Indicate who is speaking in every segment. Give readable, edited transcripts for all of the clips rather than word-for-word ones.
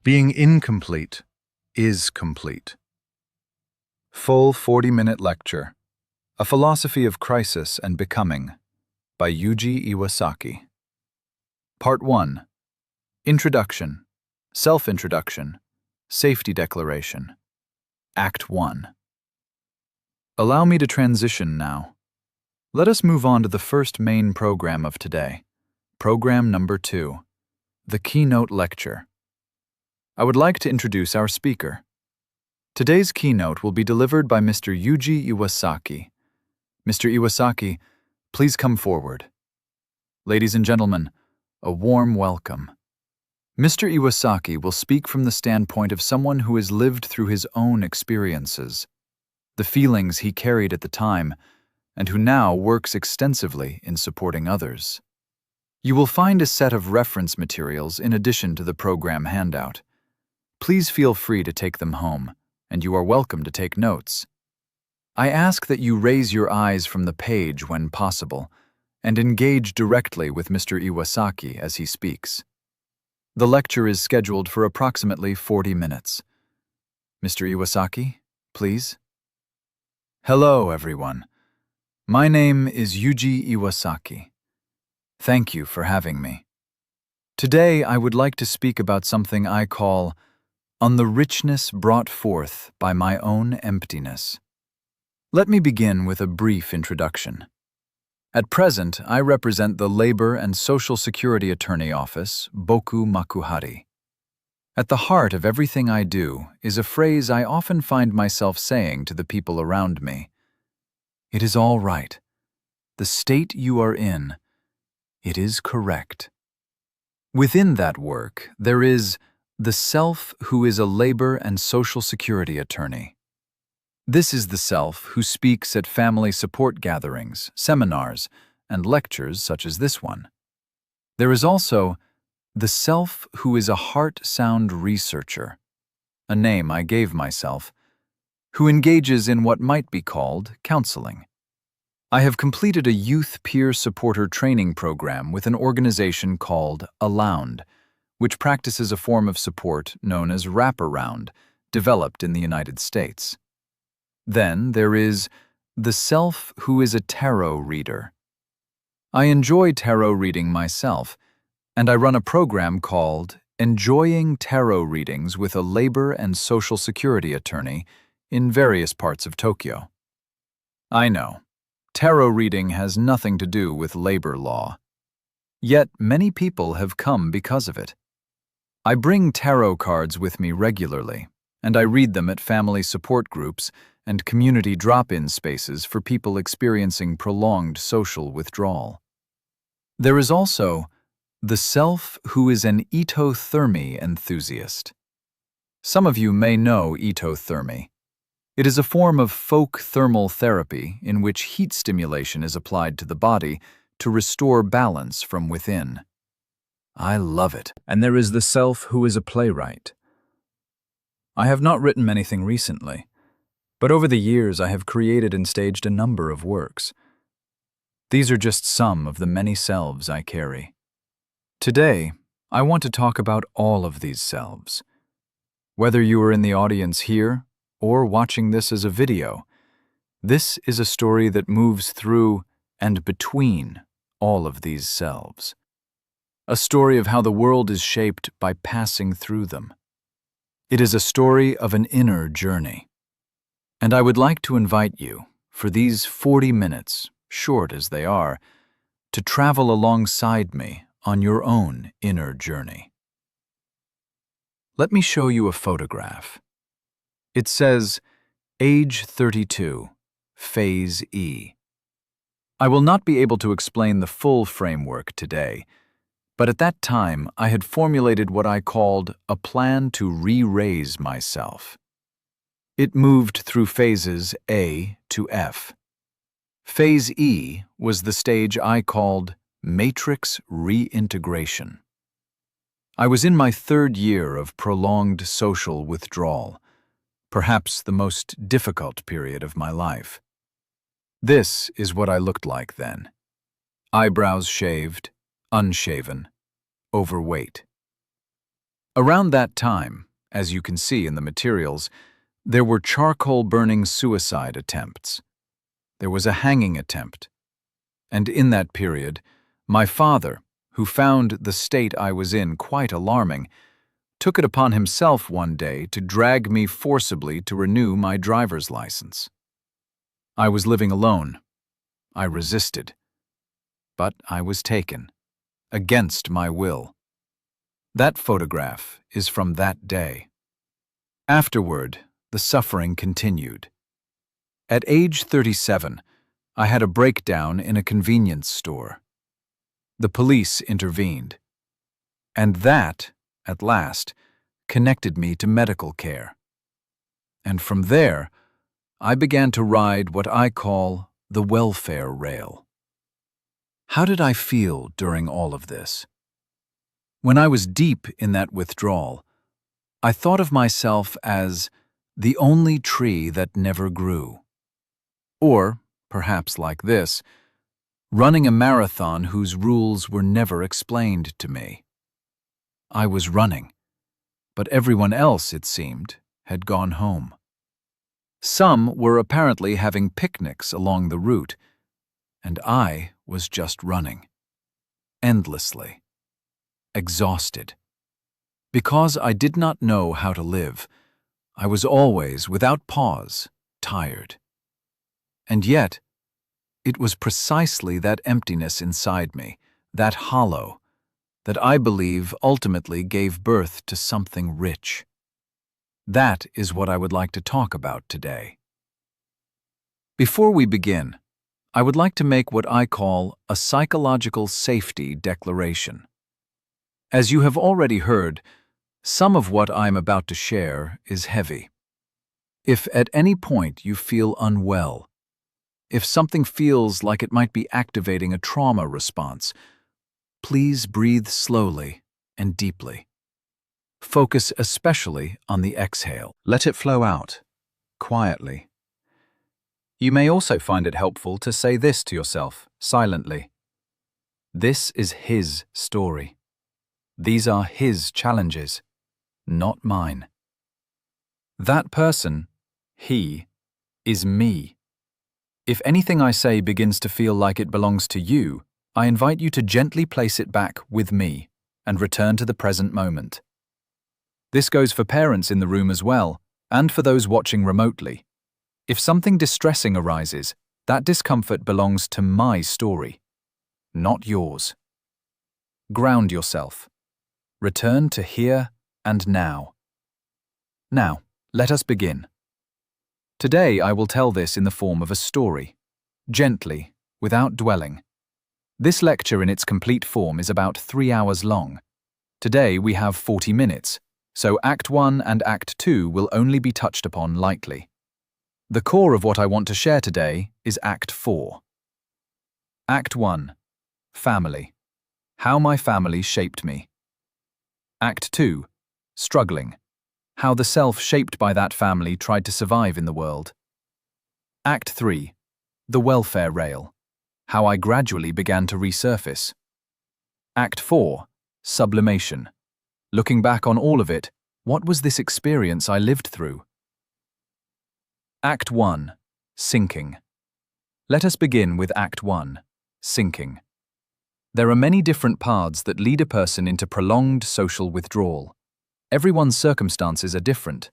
Speaker 1: Being incomplete is complete. Full 40-minute lecture, A Philosophy of Crisis and Becoming, by Yuji Iwasaki. Part 1. Introduction, Self-Introduction, Safety Declaration. Act 1. Allow me to transition now. Let us move on to the first main program of today, program number 2, the keynote lecture. I would like to introduce our speaker. Today's keynote will be delivered by Mr. Yuji Iwasaki. Mr. Iwasaki, please come forward. Ladies and gentlemen, a warm welcome. Mr. Iwasaki will speak from the standpoint of someone who has lived through his own experiences, the feelings he carried at the time, and who now works extensively in supporting others. You will find a set of reference materials in addition to the program handout. Please feel free to take them home, and you are welcome to take notes. I ask that you raise your eyes from the page when possible, and engage directly with Mr. Iwasaki as he speaks. The lecture is scheduled for approximately 40 minutes. Mr. Iwasaki, please. Hello, everyone. My name is Yuji Iwasaki. Thank you for having me. Today, I would like to speak about something I call on the richness brought forth by my own emptiness. Let me begin with a brief introduction. At present, I represent the Labor and Social Security Attorney Office, boku-makuhari. At the heart of everything I do is a phrase I often find myself saying to the people around me. It is all right. The state you are in, it is correct. Within that work, there is the self who is a labor and social security attorney. This is the self who speaks at family support gatherings, seminars, and lectures such as this one. There is also the self who is a heart-sound researcher, a name I gave myself, who engages in what might be called counseling. I have completed a youth peer supporter training program with an organization called Alound, which practices a form of support known as wraparound, developed in the United States. Then there is the self who is a tarot reader. I enjoy tarot reading myself, and I run a program called Enjoying Tarot Readings with a Labor and Social Security Attorney in various parts of Tokyo. I know, tarot reading has nothing to do with labor law. Yet many people have come because of it. I bring tarot cards with me regularly, and I read them at family support groups and community drop-in spaces for people experiencing prolonged social withdrawal. There is also the self who is an itothermy enthusiast. Some of you may know itothermy. It is a form of folk thermal therapy in which heat stimulation is applied to the body to restore balance from within. I love it. And there is the self who is a playwright. I have not written anything recently, but over the years I have created and staged a number of works. These are just some of the many selves I carry. Today, I want to talk about all of these selves. Whether you are in the audience here or watching this as a video, this is a story that moves through and between all of these selves. A story of how the world is shaped by passing through them. It is a story of an inner journey. And I would like to invite you, for these 40 minutes, short as they are, to travel alongside me on your own inner journey. Let me show you a photograph. It says, Age 32, Phase E. I will not be able to explain the full framework today, but at that time I had formulated what I called a plan to re-raise myself. It moved through phases A to F. Phase E was the stage I called Matrix Reintegration. I was in my 3rd year of prolonged social withdrawal, perhaps the most difficult period of my life. This is what I looked like then. Eyebrows shaved, unshaven, overweight. Around that time, as you can see in the materials, there were charcoal-burning suicide attempts. There was a hanging attempt. And in that period, my father, who found the state I was in quite alarming, took it upon himself one day to drag me forcibly to renew my driver's license. I was living alone. I resisted. But I was taken, against my will. That photograph is from that day. Afterward, the suffering continued. At age 37, I had a breakdown in a convenience store. The police intervened. And that, at last, connected me to medical care. And from there, I began to ride what I call the welfare rail. How did I feel during all of this? When I was deep in that withdrawal, I thought of myself as the only tree that never grew. Or, perhaps like this, running a marathon whose rules were never explained to me. I was running, but everyone else, it seemed, had gone home. Some were apparently having picnics along the route, and I was just running, endlessly, exhausted. Because I did not know how to live, I was always, without pause, tired. And yet, it was precisely that emptiness inside me, that hollow, that I believe ultimately gave birth to something rich. That is what I would like to talk about today. Before we begin, I would like to make what I call a psychological safety declaration. As you have already heard, some of what I'm about to share is heavy. If at any point you feel unwell, if something feels like it might be activating a trauma response, please breathe slowly and deeply. Focus especially on the exhale. Let it flow out, quietly. You may also find it helpful to say this to yourself, silently. This is his story. These are his challenges, not mine. That person, he, is me. If anything I say begins to feel like it belongs to you, I invite you to gently place it back with me and return to the present moment. This goes for parents in the room as well, and for those watching remotely. If something distressing arises, that discomfort belongs to my story, not yours. Ground yourself. Return to here and now. Now, let us begin. Today I will tell this in the form of a story, gently, without dwelling. This lecture in its complete form is about 3 hours long. Today we have 40 minutes, so Act 1 and Act 2 will only be touched upon lightly. The core of what I want to share today is Act 4. Act 1. Family. How my family shaped me. Act 2. Struggling. How the self shaped by that family tried to survive in the world. Act 3. The welfare rail. How I gradually began to resurface. Act 4. Sublimation. Looking back on all of it, what was this experience I lived through? Act 1. Sinking. Let us begin with Act 1. Sinking. There are many different paths that lead a person into prolonged social withdrawal. Everyone's circumstances are different,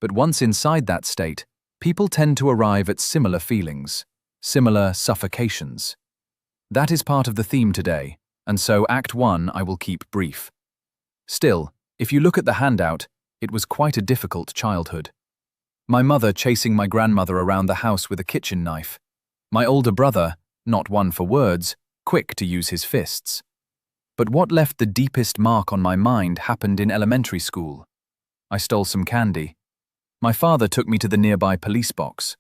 Speaker 1: but once inside that state, people tend to arrive at similar feelings, similar suffocations. That is part of the theme today, and so Act 1 I will keep brief. Still, if you look at the handout, it was quite a difficult childhood. My mother chasing my grandmother around the house with a kitchen knife. My older brother, not one for words, quick to use his fists. But what left the deepest mark on my mind happened in elementary school. I stole some candy. My father took me to the nearby police box.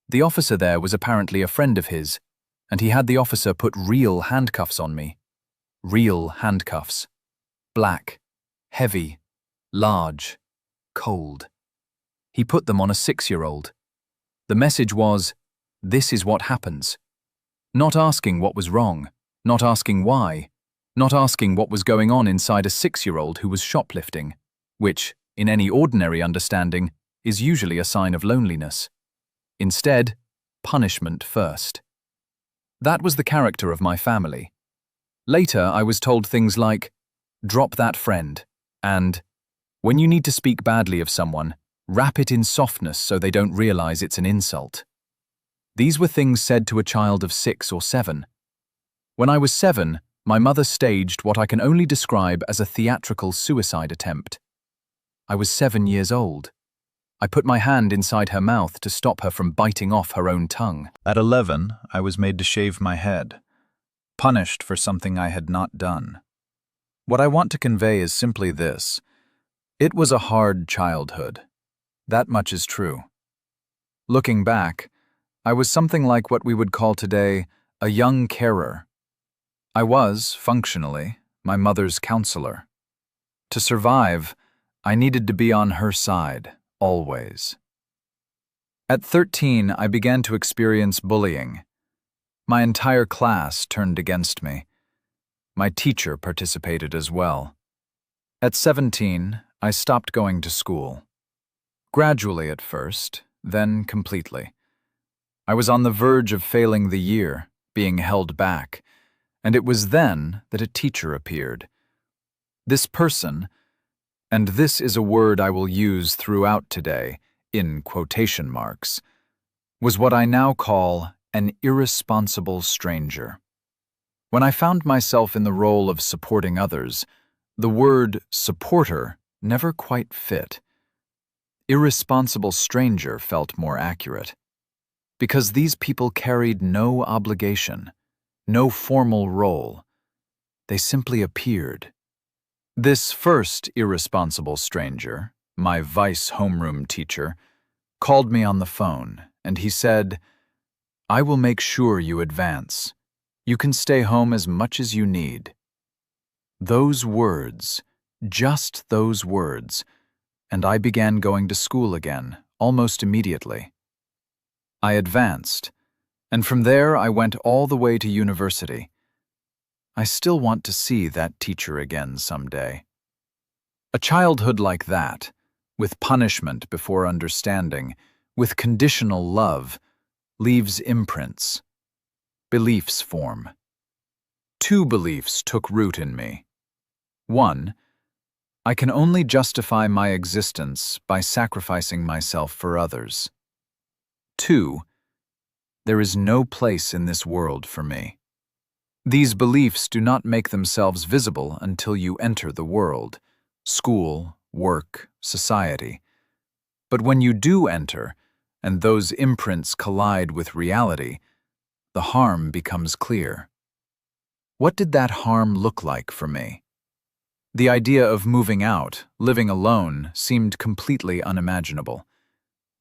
Speaker 1: The officer there was apparently a friend of his, and he had the officer put real handcuffs on me. Real handcuffs. Black, heavy, large, cold. He put them on a 6-year-old. The message was, this is what happens. Not asking what was wrong, not asking why, not asking what was going on inside a 6-year-old who was shoplifting, which, in any ordinary understanding, is usually a sign of loneliness. Instead, punishment first. That was the character of my family. Later, I was told things like, "Drop that friend," and, "When you need to speak badly of someone, wrap it in softness so they don't realize it's an insult." These were things said to a child of 6 or 7. When I was 7, my mother staged what I can only describe as a theatrical suicide attempt. I was 7 years old. I put my hand inside her mouth to stop her from biting off her own tongue.
Speaker 2: At 11, I was made to shave my head, punished for something I had not done. What I want to convey is simply this. It was a hard childhood. That much is true. Looking back, I was something like what we would call today a young carer. I was, functionally, my mother's counselor. To survive, I needed to be on her side, always. At 13, I began to experience bullying. My entire class turned against me. My teacher participated as well. At 17, I stopped going to school. Gradually at first, then completely. I was on the verge of failing the year, being held back, and it was then that a teacher appeared. This person, and this is a word I will use throughout today, in quotation marks, was what I now call an irresponsible stranger. When I found myself in the role of supporting others, the word supporter never quite fit. Irresponsible stranger felt more accurate. Because these people carried no obligation, no formal role. They simply appeared. This first irresponsible stranger, my vice homeroom teacher, called me on the phone, and he said, "I will make sure you advance. You can stay home as much as you need." Those words, just those words, and I began going to school again, almost immediately. I advanced, and from there I went all the way to university. I still want to see that teacher again someday. A childhood like that, with punishment before understanding, with conditional love, leaves imprints. Beliefs form. 2 beliefs took root in me. 1, I can only justify my existence by sacrificing myself for others. 2, there is no place in this world for me. These beliefs do not make themselves visible until you enter the world, school, work, society. But when you do enter, and those imprints collide with reality, the harm becomes clear. What did that harm look like for me? The idea of moving out, living alone, seemed completely unimaginable.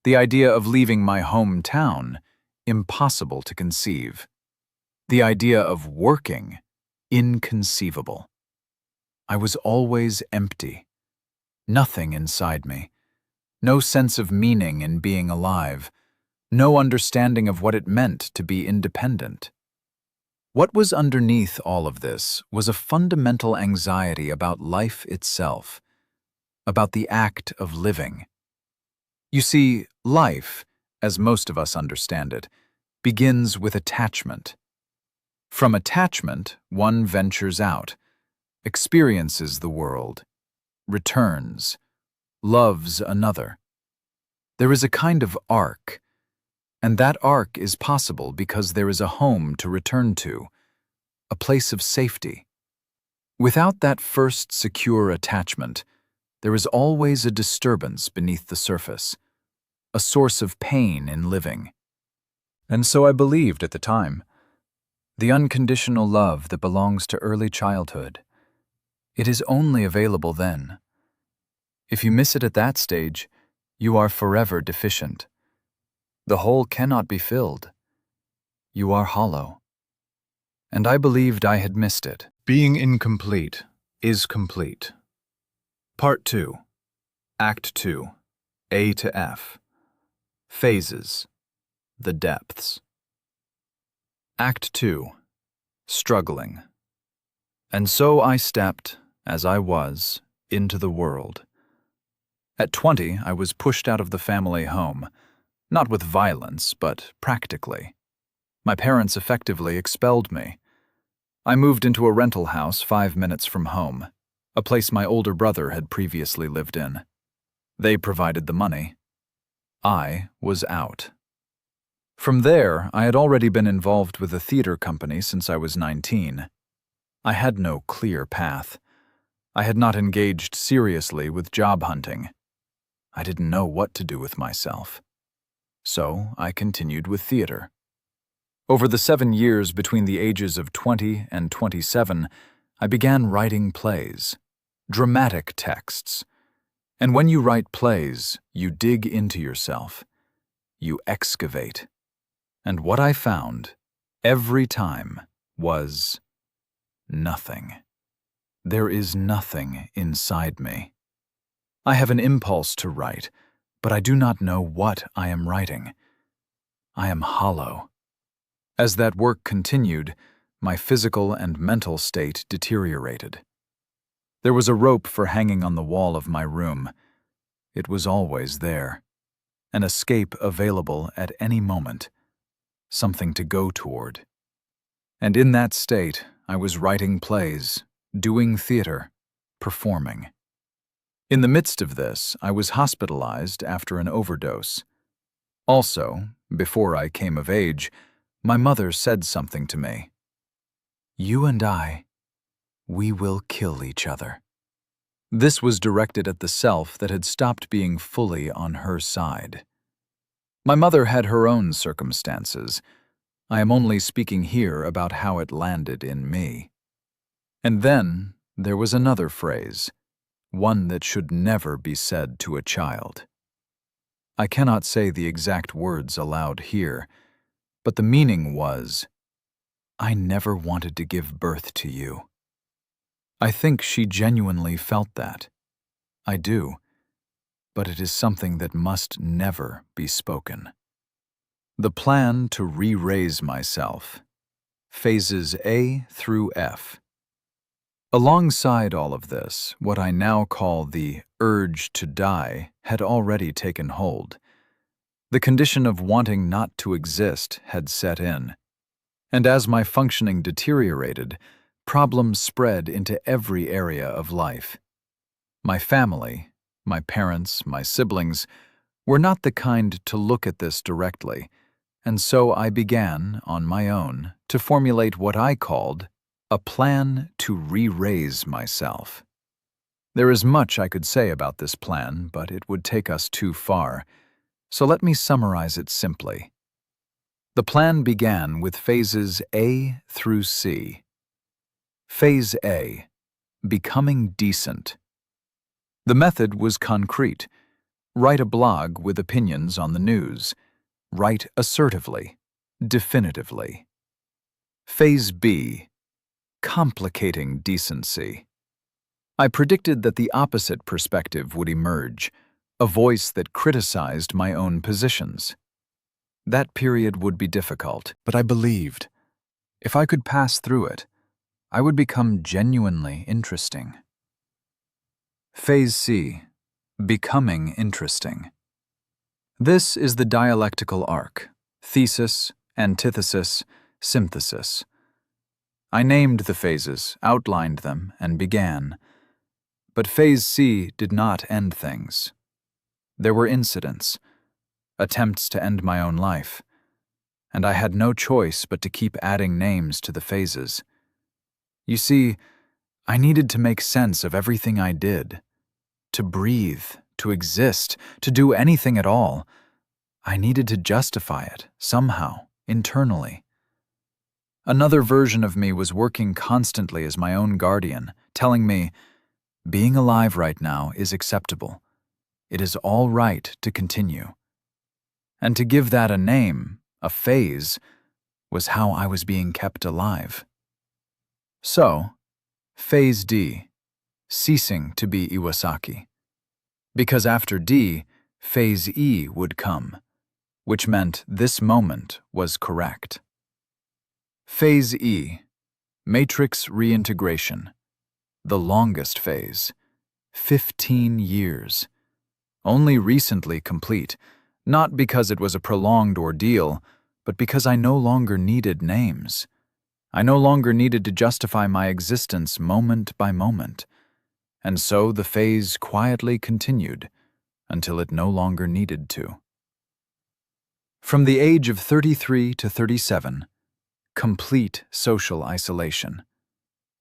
Speaker 2: The idea of leaving my hometown, impossible to conceive. The idea of working, inconceivable. I was always empty. Nothing inside me. No sense of meaning in being alive. No understanding of what it meant to be independent. What was underneath all of this was a fundamental anxiety about life itself, about the act of living. You see, life, as most of us understand it, begins with attachment. From attachment, one ventures out, experiences the world, returns, loves another. There is a kind of arc, and that arc is possible because there is a home to return to, a place of safety. Without that first secure attachment, there is always a disturbance beneath the surface, a source of pain in living. And so I believed at the time. The unconditional love that belongs to early childhood. It is only available then. If you miss it at that stage, you are forever deficient. The hole cannot be filled. You are hollow. And I believed I had missed it. Being incomplete is complete. Part 2. Act 2. A to F. Phases. The depths. Act 2. Struggling. And so I stepped, as I was, into the world. At 20, I was pushed out of the family home, not with violence, but practically. My parents effectively expelled me. I moved into a rental house 5 minutes from home, a place my older brother had previously lived in. They provided the money. I was out. From there, I had already been involved with a theater company since I was 19. I had no clear path. I had not engaged seriously with job hunting. I didn't know what to do with myself. So I continued with theater. Over the 7 years between the ages of 20 and 27, I began writing plays, dramatic texts. And when you write plays, you dig into yourself. You excavate. And what I found, every time, was nothing. There is nothing inside me. I have an impulse to write, but I do not know what I am writing. I am hollow. As that work continued, my physical and mental state deteriorated. There was a rope for hanging on the wall of my room. It was always there. An escape available at any moment. Something to go toward. And in that state, I was writing plays, doing theater, performing. In the midst of this, I was hospitalized after an overdose. Also, before I came of age, my mother said something to me. "You and I, we will kill each other." This was directed at the self that had stopped being fully on her side. My mother had her own circumstances. I am only speaking here about how it landed in me. And then there was another phrase, one that should never be said to a child. I cannot say the exact words aloud here, but the meaning was, "I never wanted to give birth to you." I think she genuinely felt that. I do, but it is something that must never be spoken. The plan to re-raise myself. Phases A through F. Alongside all of this, what I now call the urge to die had already taken hold. The condition of wanting not to exist had set in. And as my functioning deteriorated, problems spread into every area of life. My family, my parents, my siblings, were not the kind to look at this directly, and so I began, on my own, to formulate what I called a plan to re-raise myself. There is much I could say about this plan, but it would take us too far, so let me summarize it simply. The plan began with phases A through C. Phase A, becoming decent. The method was concrete. Write a blog with opinions on the news. Write assertively, definitively. Phase B, complicating decency. I predicted that the opposite perspective would emerge, a voice that criticized my own positions. That period would be difficult, but I believed, if I could pass through it, I would become genuinely interesting. Phase C, becoming interesting. This is the dialectical arc, thesis, antithesis, synthesis. I named the phases, outlined them, and began. But Phase C did not end things. There were incidents, attempts to end my own life, and I had no choice but to keep adding names to the phases. You see, I needed to make sense of everything I did. To breathe, to exist, to do anything at all. I needed to justify it, somehow, internally. Another version of me was working constantly as my own guardian, telling me, being alive right now is acceptable. It is all right to continue. And to give that a name, a phase, was how I was being kept alive. So, Phase D, ceasing to be Iwasaki. Because after D, Phase E would come, which meant this moment was correct. Phase E, matrix reintegration. The longest phase, 15 years. only recently complete, not because it was a prolonged ordeal, but because I no longer needed names. I no longer needed to justify my existence moment by moment. And so the phase quietly continued until it no longer needed to. From the age of 33 to 37, complete social isolation.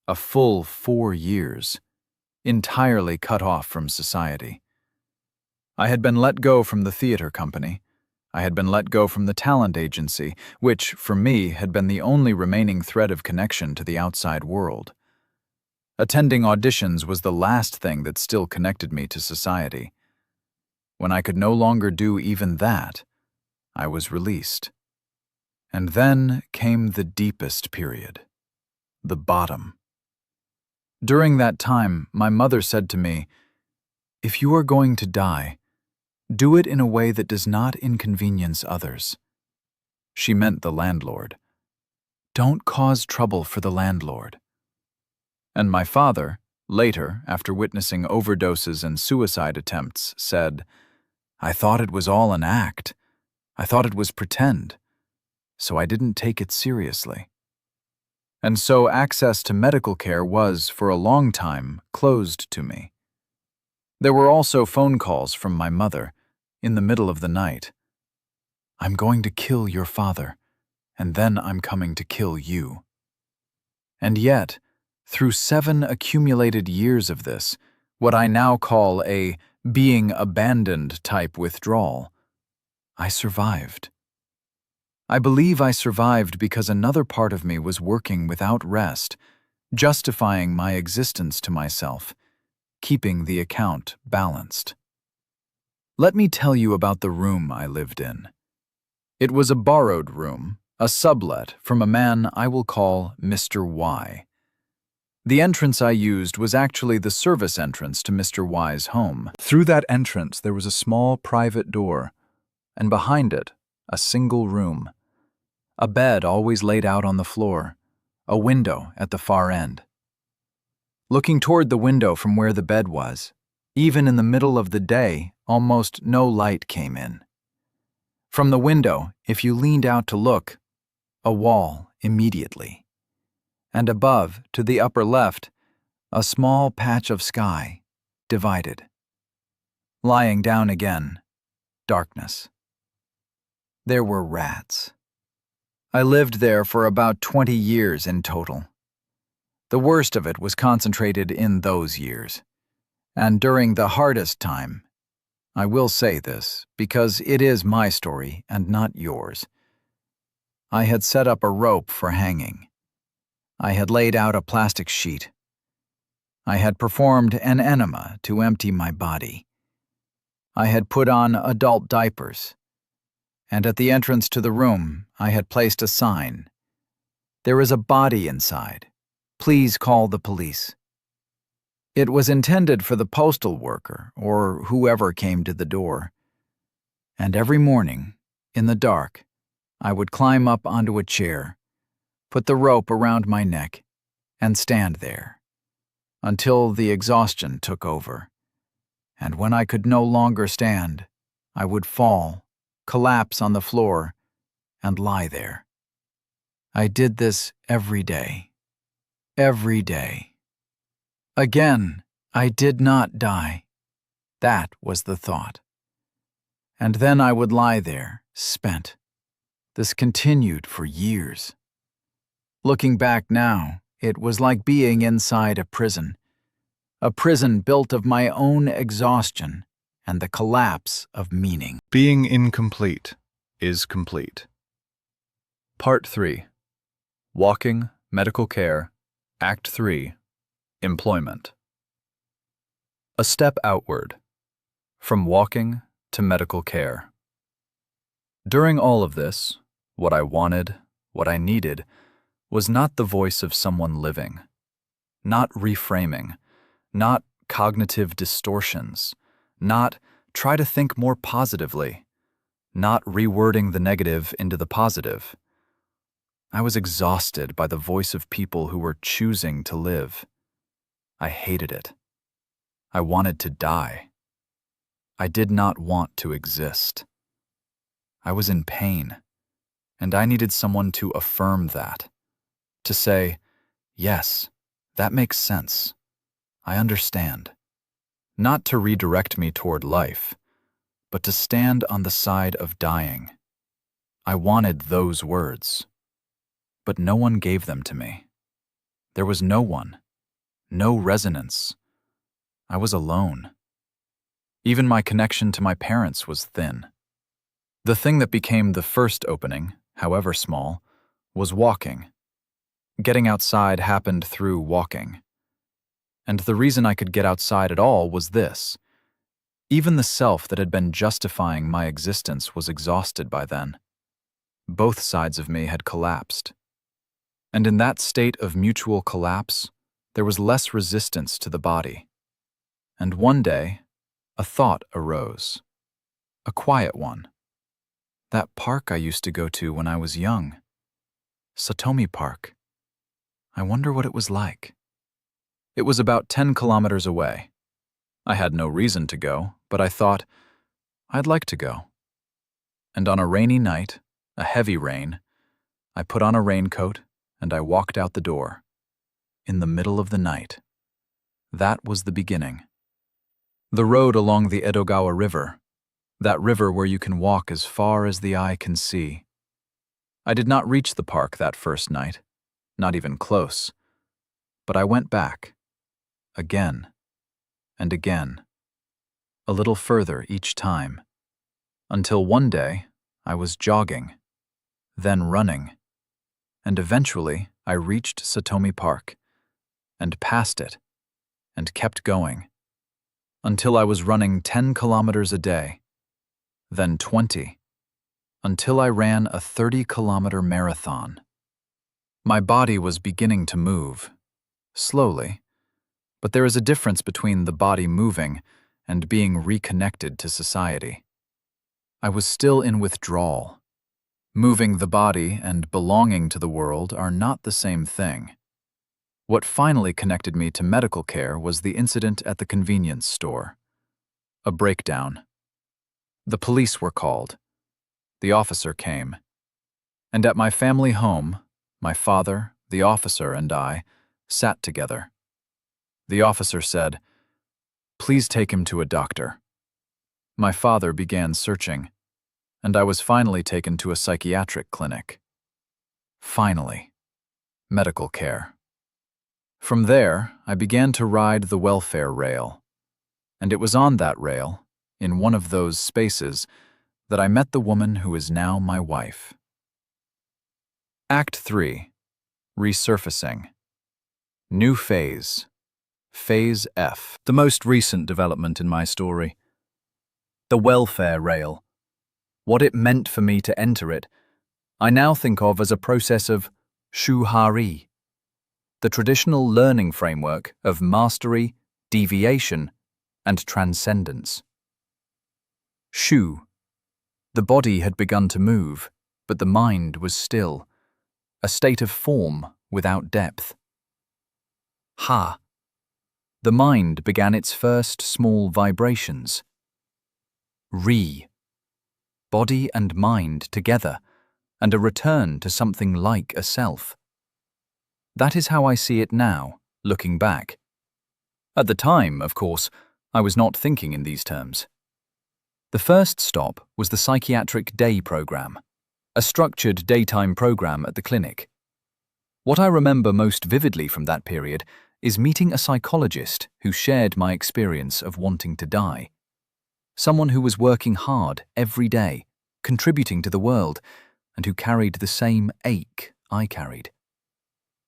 Speaker 2: A full 4 years, entirely cut off from society. I had been let go from the theater company. I had been let go from the talent agency, which, for me, had been the only remaining thread of connection to the outside world. Attending auditions was the last thing that still connected me to society. When I could no longer do even that, I was released. And then came the deepest period, the bottom. During that time, my mother said to me, "If you are going to die, do it in a way that does not inconvenience others." She meant the landlord. Don't cause trouble for the landlord. And my father, later, after witnessing overdoses and suicide attempts, said, "I thought it was all an act. I thought it was pretend. So I didn't take it seriously." And so access to medical care was, for a long time, closed to me. There were also phone calls from my mother, in the middle of the night. "I'm going to kill your father, and then I'm coming to kill you." And yet, through 7 accumulated years of this, what I now call a being abandoned type withdrawal, I survived. I believe I survived because another part of me was working without rest, justifying my existence to myself, keeping the account balanced. Let me tell you about the room I lived in. It was a borrowed room, a sublet from a man I will call Mr. Y. The entrance I used was actually the service entrance to Mr. Y's home. Through that entrance there was a small private door, and behind it, a single room. A bed always laid out on the floor, a window at the far end. Looking toward the window from where the bed was, even in the middle of the day, almost no light came in. From the window, if you leaned out to look, a wall immediately. And above, to the upper left, a small patch of sky, divided. Lying down again, darkness. There were rats. I lived there for about 20 years in total. The worst of it was concentrated in those years. And during the hardest time, I will say this because it is my story and not yours, I had set up a rope for hanging. I had laid out a plastic sheet. I had performed an enema to empty my body. I had put on adult diapers. And at the entrance to the room, I had placed a sign. "There is a body inside. Please call the police." It was intended for the postal worker or whoever came to the door. And every morning, in the dark, I would climb up onto a chair, put the rope around my neck, and stand there, until the exhaustion took over. And when I could no longer stand, I would fall, collapse on the floor, and lie there. I did this every day. Every day. Again, I did not die. That was the thought. And then I would lie there, spent. This continued for years. Looking back now, it was like being inside a prison built of my own exhaustion and the collapse of meaning.
Speaker 1: Being incomplete is complete.
Speaker 2: Part 3. Walking, Medical Care, Act 3, Employment. A step outward, from walking to medical care. During all of this, what I wanted, what I needed, was not the voice of someone living, not reframing, not cognitive distortions, not try to think more positively, not rewording the negative into the positive. I was exhausted by the voice of people who were choosing to live. I hated it. I wanted to die. I did not want to exist. I was in pain, and I needed someone to affirm that, to say, yes, that makes sense. I understand. Not to redirect me toward life, but to stand on the side of dying. I wanted those words, but no one gave them to me. There was no one, no resonance. I was alone. Even my connection to my parents was thin. The thing that became the first opening, however small, was walking. Getting outside happened through walking. And the reason I could get outside at all was this. Even the self that had been justifying my existence was exhausted by then. Both sides of me had collapsed. And in that state of mutual collapse, there was less resistance to the body. And one day, a thought arose. A quiet one. That park I used to go to when I was young. Satomi Park. I wonder what it was like. It was about 10 kilometers away. I had no reason to go, but I thought, I'd like to go. And on a rainy night, a heavy rain, I put on a raincoat and I walked out the door. In the middle of the night. That was the beginning. The road along the Edogawa River, that river where you can walk as far as the eye can see. I did not reach the park that first night, not even close, but I went back, again and again, a little further each time, until one day I was jogging, then running, and eventually I reached Satomi Park, and passed it, and kept going, until I was running 10 kilometers a day, then 20, until I ran a 30-kilometer marathon. My body was beginning to move, slowly, but there is a difference between the body moving and being reconnected to society. I was still in withdrawal. Moving the body and belonging to the world are not the same thing. What finally connected me to medical care was the incident at the convenience store. A breakdown. The police were called. The officer came. And at my family home, my father, the officer, and I sat together. The officer said, "Please take him to a doctor." My father began searching, and I was finally taken to a psychiatric clinic. Finally, medical care. From there, I began to ride the welfare rail, and it was on that rail, in one of those spaces, that I met the woman who is now my wife. Act 3. Resurfacing. New phase. Phase F. The most recent development in my story. The welfare rail. What it meant for me to enter it, I now think of as a process of shuhari, the traditional learning framework of mastery, deviation, and transcendence. Shu. The body had begun to move, but the mind was still, a state of form without depth. Ha. The mind began its first small vibrations. Re. Body and mind together, and a return to something like a self. That is how I see it now, looking back. At the time, of course, I was not thinking in these terms. The first stop was the psychiatric day program, a structured daytime program at the clinic. What I remember most vividly from that period is meeting a psychologist who shared my experience of wanting to die. Someone who was working hard every day, contributing to the world, and who carried the same ache I carried.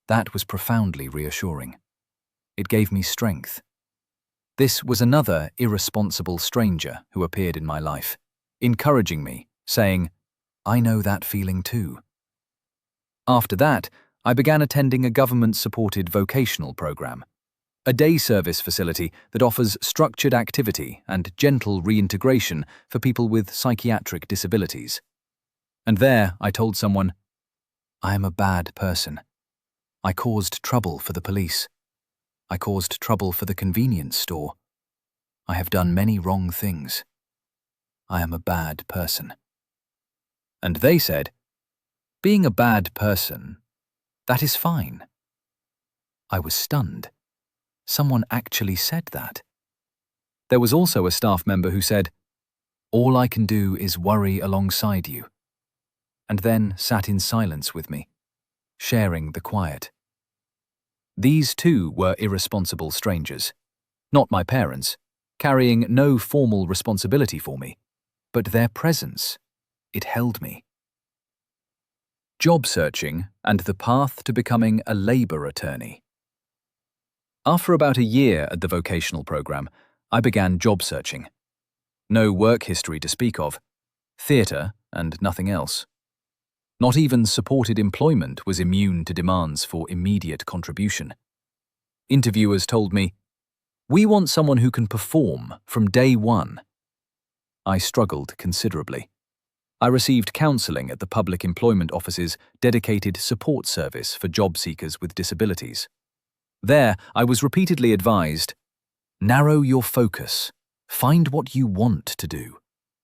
Speaker 2: That was profoundly reassuring. It gave me strength. This was another irresponsible stranger who appeared in my life, encouraging me, saying, "I know that feeling too." After that, I began attending a government-supported vocational program, a day service facility that offers structured activity and gentle reintegration for people with psychiatric disabilities. And there I told someone, "I am a bad person. I caused trouble for the police. I caused trouble for the convenience store. I have done many wrong things. I am a bad person. And they said, being a bad person, that is fine. I was stunned. Someone actually said that. There was also a staff member who said, all I can do is worry alongside you, and then sat in silence with me, sharing the quiet. These too were irresponsible strangers, not my parents, carrying no formal responsibility for me, but their presence, it held me. Job searching and the path to becoming a labour attorney. After about a year at the vocational program, I began job searching. No work history to speak of, theatre and nothing else. Not even supported employment was immune to demands for immediate contribution. Interviewers told me, "We want someone who can perform from day one." I struggled considerably. I received counselling at the Public Employment Office's dedicated support service for job seekers with disabilities. There, I was repeatedly advised, narrow your focus, find what you want to do,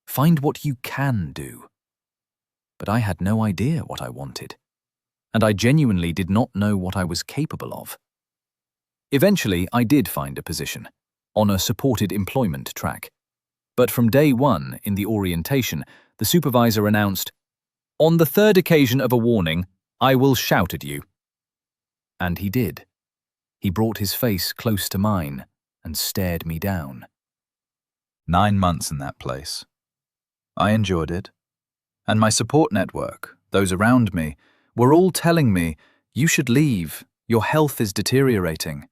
Speaker 2: find what you can do. But I had no idea what I wanted, and I genuinely did not know what I was capable of. Eventually, I did find a position, on a supported employment track. But from day one, in the orientation, the supervisor announced, "On the third occasion of a warning, I will shout at you." And he did. He brought his face close to mine and stared me down.
Speaker 1: 9 months in that place. I enjoyed it. And my support network, those around me, were all telling me, "You should leave, your health is deteriorating."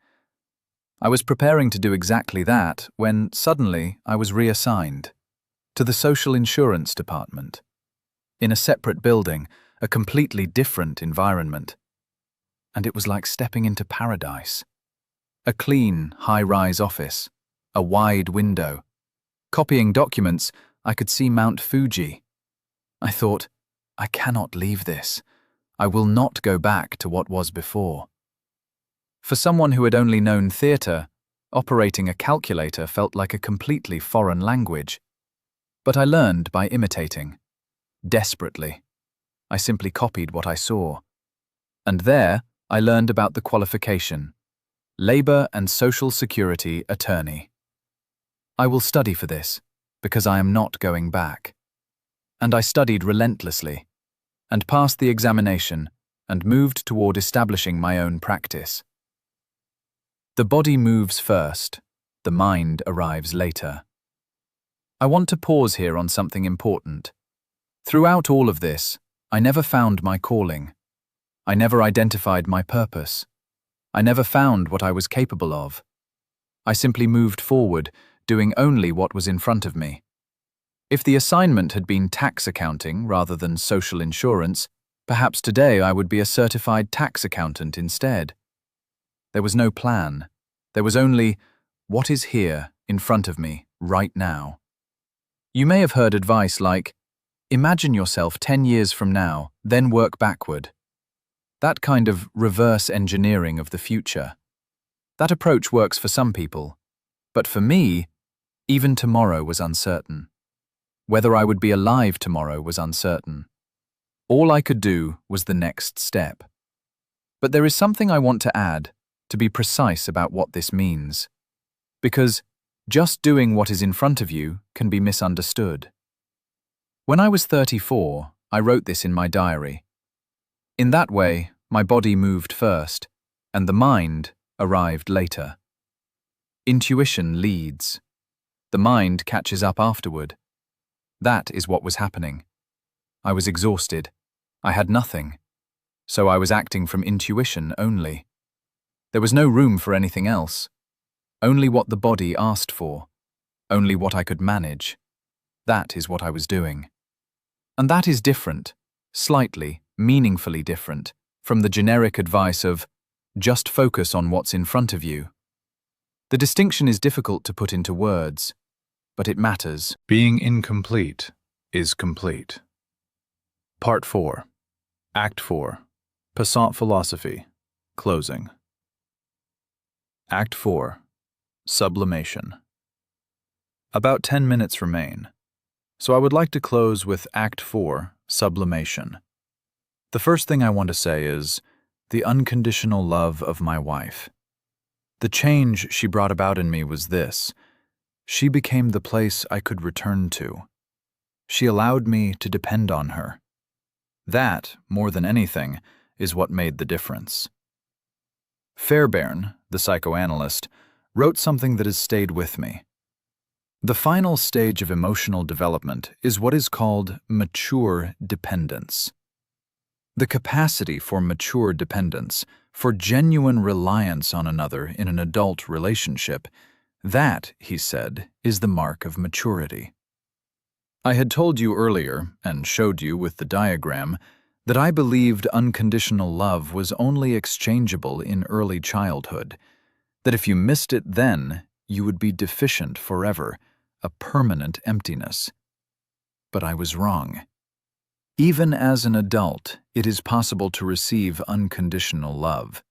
Speaker 1: I was preparing to do exactly that when suddenly I was reassigned to the social insurance department, in a separate building, a completely different environment. And it was like stepping into paradise. A clean, high-rise office, a wide window. Copying documents, I could see Mount Fuji. I thought, I cannot leave this. I will not go back to what was before. For someone who had only known theatre, operating a calculator felt like a completely foreign language. But I learned by imitating. Desperately. I simply copied what I saw. And there, I learned about the qualification. Labour and Social Security Attorney. I will study for this, because I am not going back. And I studied relentlessly, and passed the examination, and moved toward establishing my own practice. The body moves first, the mind arrives later. I want to pause here on something important. Throughout all of this, I never found my calling. I never identified my purpose. I never found what I was capable of. I simply moved forward, doing only what was in front of me. If the assignment had been tax accounting rather than social insurance, perhaps today I would be a certified tax accountant instead. There was no plan. There was only, what is here, in front of me, right now. You may have heard advice like, imagine yourself 10 years from now, then work backward. That kind of reverse engineering of the future. That approach works for some people, but for me, even tomorrow was uncertain. Whether I would be alive tomorrow was uncertain. All I could do was the next step. But there is something I want to add, to be precise about what this means. Because just doing what is in front of you can be misunderstood. When I was 34, I wrote this in my diary. In that way, my body moved first, and the mind arrived later. Intuition leads. The mind catches up afterward. That is what was happening. I was exhausted. I had nothing. So I was acting from intuition only. There was no room for anything else. Only what the body asked for. Only what I could manage. That is what I was doing. And that is different, slightly, meaningfully different, from the generic advice of, just focus on what's in front of you. The distinction is difficult to put into words, but it matters. Being incomplete is complete. Part 4. Act 4. Passant Philosophy. Closing. Act 4. Sublimation. About 10 minutes remain.
Speaker 2: So I would like to close with Act 4, Sublimation. The first thing I want to say is the unconditional love of my wife. The change she brought about in me was this: she became the place I could return to. She allowed me to depend on her. That, more than anything, is what made the difference. Fairbairn, the psychoanalyst, wrote something that has stayed with me. The final stage of emotional development is what is called mature dependence. The capacity for mature dependence, for genuine reliance on another in an adult relationship, that, he said, is the mark of maturity. I had told you earlier, and showed you with the diagram, that I believed unconditional love was only exchangeable in early childhood, that if you missed it then, you would be deficient forever, a permanent emptiness. But I was wrong. Even as an adult, it is possible to receive unconditional love.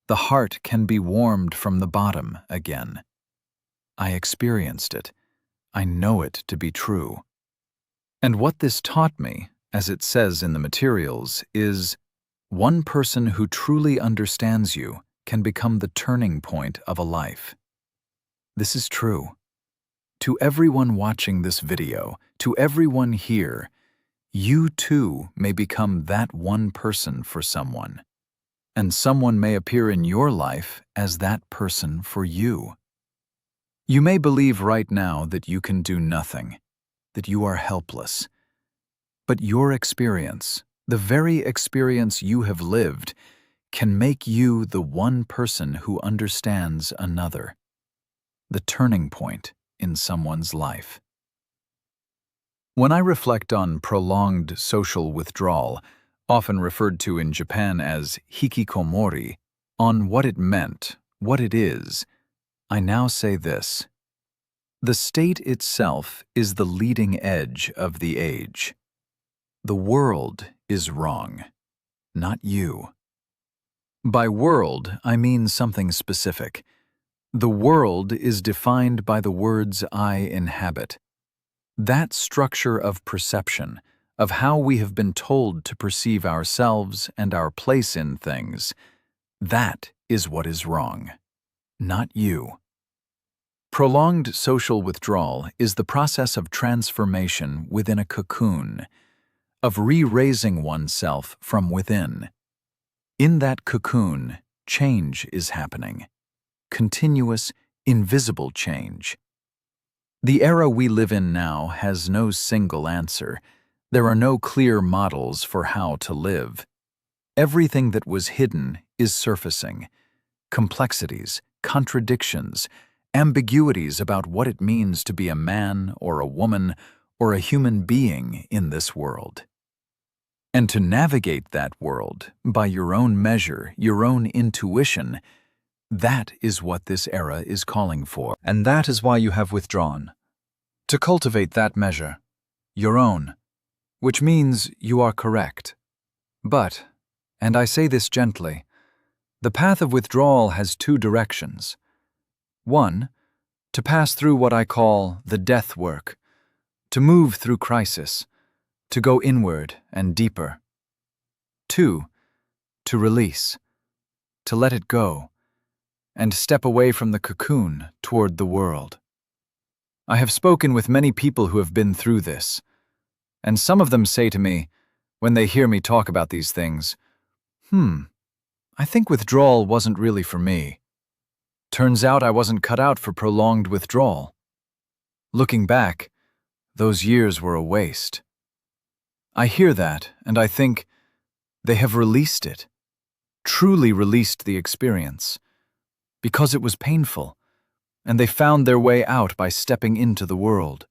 Speaker 2: The heart can be warmed from the bottom again. I experienced it. I know it to be true. And what this taught me, as it says in the materials, is one person who truly understands you can become the turning point of a life. This is true. To everyone watching this video, to everyone here, you too may become that one person for someone, and someone may appear in your life as that person for you. You may believe right now that you can do nothing, that you are helpless. But your experience, the very experience you have lived, can make you the one person who understands another, the turning point in someone's life. When I reflect on prolonged social withdrawal, often referred to in Japan as hikikomori, on what it meant, what it is, I now say this: the state itself is the leading edge of the age. The world is wrong, not you. By world, I mean something specific. The world is defined by the words I inhabit. That structure of perception, of how we have been told to perceive ourselves and our place in things, that is what is wrong, not you. Prolonged social withdrawal is the process of transformation within a cocoon, of re-raising oneself from within. In that cocoon, change is happening. Continuous, invisible change. The era we live in now has no single answer. There are no clear models for how to live. Everything that was hidden is surfacing. Complexities, contradictions, ambiguities about what it means to be a man or a woman or a human being in this world. And to navigate that world by your own measure, your own intuition, that is what this era is calling for. And that is why you have withdrawn. To cultivate that measure, your own, which means you are correct. But, and I say this gently, the path of withdrawal has two directions. One, to pass through what I call the death work, to move through crisis, to go inward and deeper. Two, to release, to let it go, and step away from the cocoon toward the world. I have spoken with many people who have been through this, and some of them say to me, when they hear me talk about these things, I think withdrawal wasn't really for me. Turns out I wasn't cut out for prolonged withdrawal. Looking back, those years were a waste. I hear that, and I think, they have released it, truly released the experience, because it was painful, and they found their way out by stepping into the world,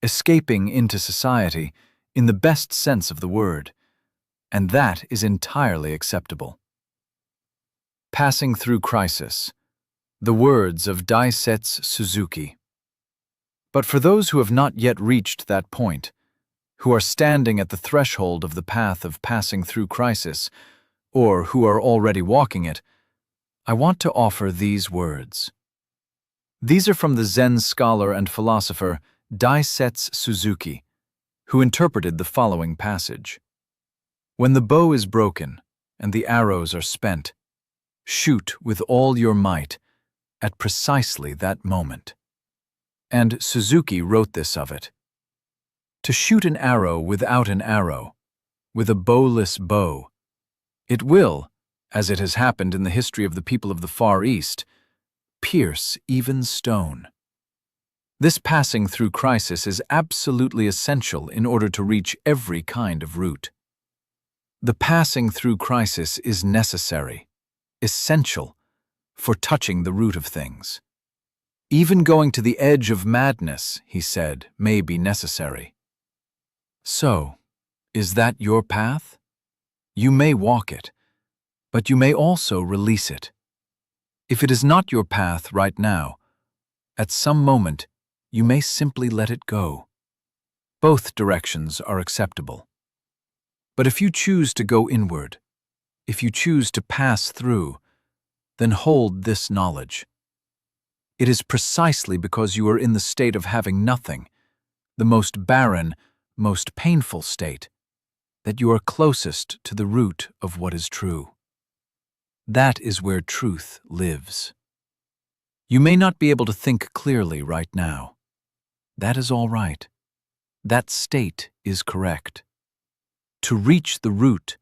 Speaker 2: escaping into society in the best sense of the word, and that is entirely acceptable. Passing through crisis, the words of Daisetsu Suzuki. But for those who have not yet reached that point, who are standing at the threshold of the path of passing through crisis, or who are already walking it, I want to offer these words. These are from the Zen scholar and philosopher Daisetsu Suzuki, who interpreted the following passage. When the bow is broken and the arrows are spent, shoot with all your might at precisely that moment. And Suzuki wrote this of it. To shoot an arrow without an arrow, with a bowless bow, it will, as it has happened in the history of the people of the Far East, pierce even stone. This passing through crisis is absolutely essential in order to reach every kind of root. The passing through crisis is necessary, essential, for touching the root of things. Even going to the edge of madness, he said, may be necessary. So, is that your path? You may walk it, but you may also release it. If it is not your path right now, at some moment, you may simply let it go. Both directions are acceptable. But if you choose to go inward, if you choose to pass through, then hold this knowledge. It is precisely because you are in the state of having nothing, the most barren, most painful state, that you are closest to the root of what is true. That is where truth lives. You may not be able to think clearly right now. That is all right. That state is correct. To reach the root,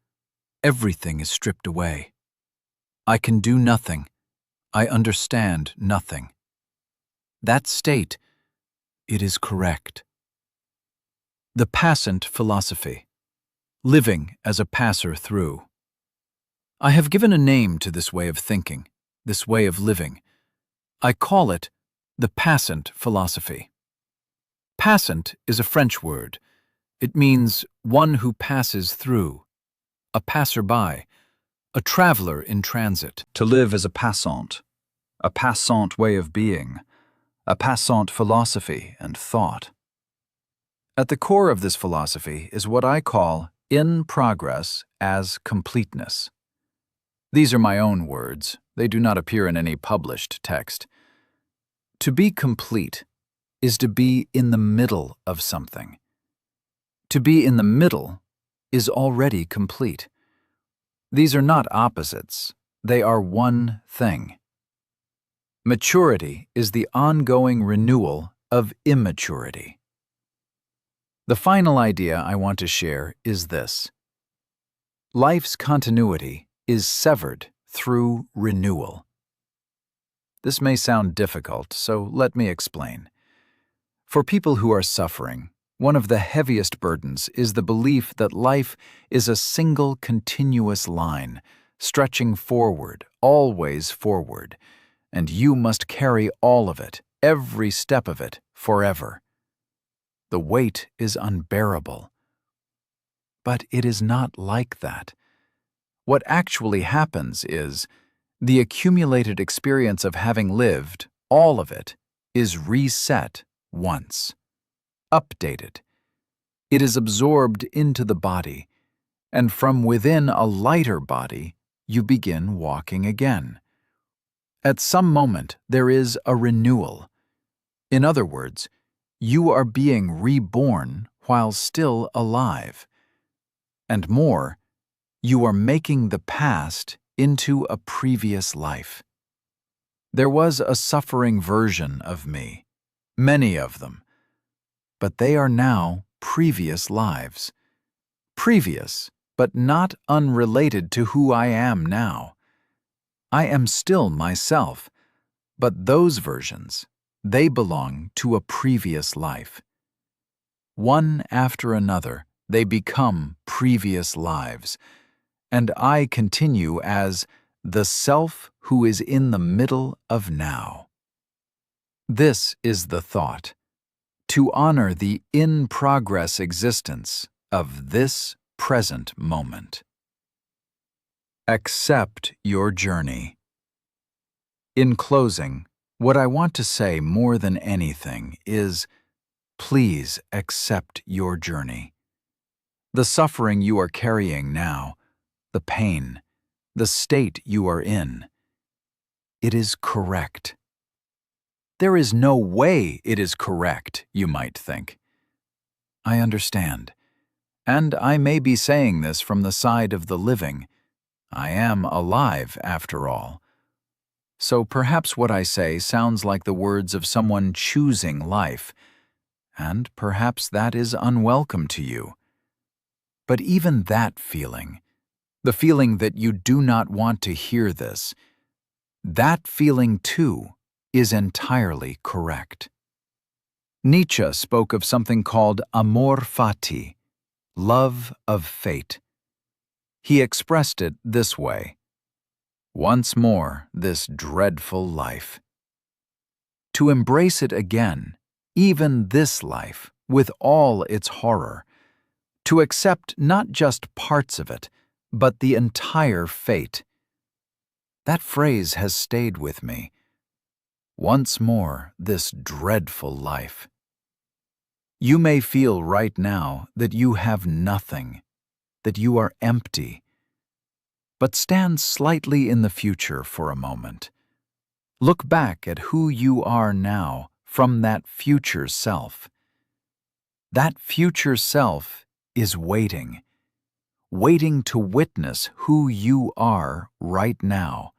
Speaker 2: everything is stripped away. I can do nothing. I understand nothing. That state, it is correct. The passant philosophy, living as a passer through. I have given a name to this way of thinking, this way of living. I call it the passant philosophy. Passant is a French word. It means one who passes through, a passerby, a traveler in transit.
Speaker 1: To live as a passant way of being, a passant philosophy and thought. At the core of this philosophy is what I call in progress as completeness. These are my own words. They do not appear in any published text. To be complete is to be in the middle of something. To be in the middle is already complete. These are not opposites. They are one thing. Maturity is the ongoing renewal of immaturity. The final idea I want to share is this. Life's continuity is severed through renewal. This may sound difficult, so let me explain. For people who are suffering, one of the heaviest burdens is the belief that life is a single continuous line, stretching forward, always forward, and you must carry all of it, every step of it, forever. The weight is unbearable. But it is not like that. What actually happens is, the accumulated experience of having lived, all of it, is reset once, updated. It is absorbed into the body, and from within a lighter body, you begin walking again. At some moment, there is a renewal. In other words, you are being reborn while still alive. And more, you are making the past into a previous life. There was a suffering version of me, many of them, but they are now previous lives. Previous, but not unrelated to who I am now. I am still myself, but those versions, they belong to a previous life. One after another, they become previous lives, and I continue as the self who is in the middle of now. This is the thought, to honor the in-progress existence of this present moment. Accept your journey. In closing, what I want to say more than anything is, please accept your journey. The suffering you are carrying now, the pain, the state you are in, it is correct.
Speaker 2: There is no way it is correct, you might think. I understand. And I may be saying this from the side of the living. I am alive, after all. So perhaps what I say sounds like the words of someone choosing life, and perhaps that is unwelcome to you. But even that feeling, the feeling that you do not want to hear this, that feeling too is entirely correct. Nietzsche spoke of something called amor fati, love of fate. He expressed it this way: once more this dreadful life. To embrace it again, even this life, with all its horror, to accept not just parts of it, but the entire fate. That phrase has stayed with me. Once more this dreadful life. You may feel right now that you have nothing, that you are empty. But stand slightly in the future for a moment. Look back at who you are now from that future self. That future self is waiting to witness who you are right now,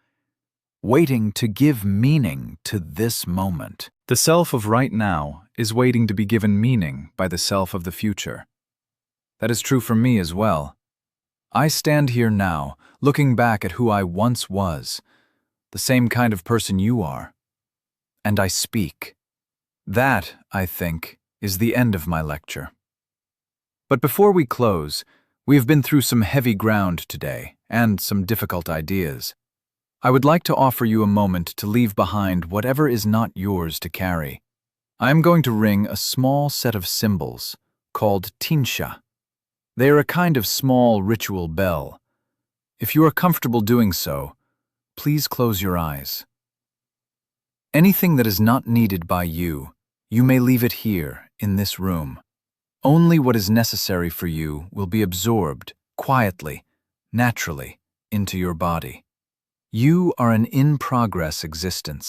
Speaker 2: waiting to give meaning to this moment. The self of right now is waiting to be given meaning by the self of the future. That is true for me as well. I stand here now, looking back at who I once was, the same kind of person you are, and I speak. That, I think, is the end of my lecture. But before we close, we have been through some heavy ground today and some difficult ideas. I would like to offer you a moment to leave behind whatever is not yours to carry. I am going to ring a small set of symbols called tinsha. They are a kind of small ritual bell. If you are comfortable doing so, please close your eyes. Anything that is not needed by you, you may leave it here, in this room. Only what is necessary for you will be absorbed, quietly, naturally, into your body. You are an in-progress existence.